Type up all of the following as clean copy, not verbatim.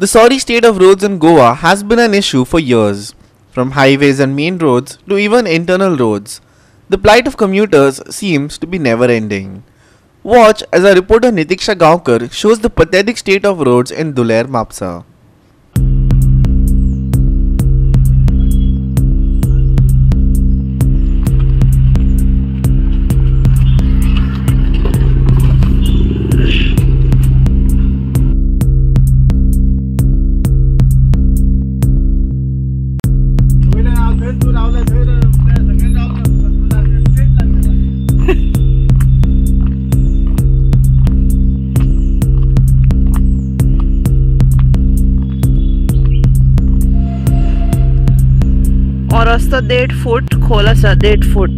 The sorry state of roads in Goa has been an issue for years. From highways and main roads to even internal roads, the plight of commuters seems to be never ending. Watch as our reporter Nitiksha Gaonkar shows the pathetic state of roads in Dhuler Mapsa. और रस्तो 1.5 फूट खोल आसा 1.5 फूट.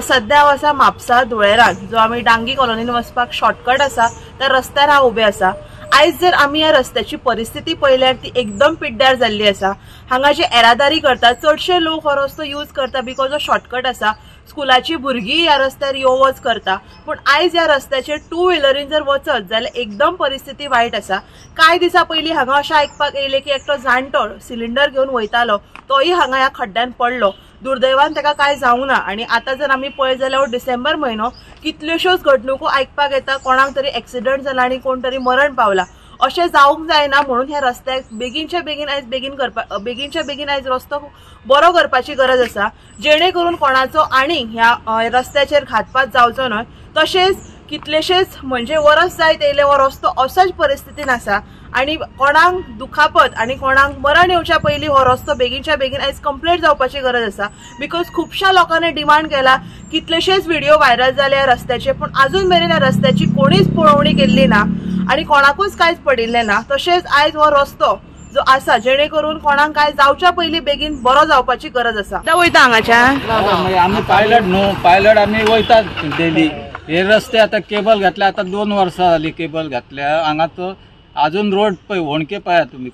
सध्या हांव आसा म्हापसा धुळेरान, जो आमी डांगी कॉलनीन वचपाक शॉर्टकट आसा त्या रस्त्यार हांव उबे आसा. आयज जर आमी ह्या रस्त्याची परिस्थिती पळयल्यार ती एकदम पिड्ड्यार जाल्ली आसा. हांगा जे येरादारी करतात चडशे लोक हो रस्तो यूज करता बिकॉज हो शॉर्टकट आसा. स्कुलाची भुरगीं ह्या रस्त्यार यो वच करता, पूण आयज ह्या रस्त्याचेर 2 व्हिलरीन जर वचत जाल्यार एकदम परिस्थिती वायट आसा. कांय दिसा पयलीं हांगा अशें आयकपाक येयलें की एकटो जाणटो सिलिंडर घेवन वयतालो, तोय हांगा ह्या खड्ड्यान पडलो. दुर्दैवान ताका काय जावंक ना. आनी आतां जर आमी पळयत जाल्यार डिसेंबर म्हयनो, कितल्योश्योच घडणुको आयकपाक येता, कोणाक तरी एक्सिडंट जाला आनी कोण तरी मरण पावला. अशें जावंक जायना म्हणून ह्या रस्त्याक बेगीनच्या बेगीन आयज रस्तो बरो करपाची गरज आसा, जेणे करून कोणाचो आनी ह्या रस्त्याचेर घातपात जावचो न्हय. तशेंच कितलेशेच म्हणजे वर्स जायत येयले हो रस्तो अशाच परिस्थितीन आसा आनी कोणाक दुखापत आनी कोणाक मरण येवच्या पयलीं हो रस्तो बेगीनच्या बेगीन आयज कंप्लीट जावपाची गरज आसा. बिकॉज खुबश्या लोकांनी डिमांड केला, कितलेशेच व्हिडिओ व्हायरल जाले ह्या रस्त्याचे, पूण अजून मेरेन ह्या रस्त्याची कोणीच पळोवणी केल्ली ना आनी कोणाकूच कांयच पडिल्लें ना. तशेंच आयज हो रस्तो जो आसा जेणे करून कोणाक काय जावच्या पयलीं बेगीन बरो जावपाची गरज आसा. वयता हांगाच्यान आमी पायलट न्हू, पायलट आमी वयतात डेली. हे रस्ते आता केबल घातल्या, आता 2 वर्सां जाली केबल घातल्या. हांगा तो अजून रोड पळय होणके पळया तुमी,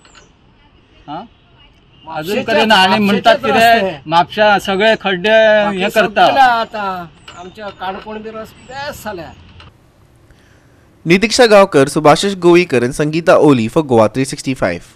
अजून कडेन आनी म्हणटात कितें म्हापशा सगळे खड्डे हे करता. आता आमच्या काणकोण बी रस्ते बेस्ट जाल्या. Nitiksha Gaonkar, Subhashish Govekar and Sangeeta Oli for Goa 365.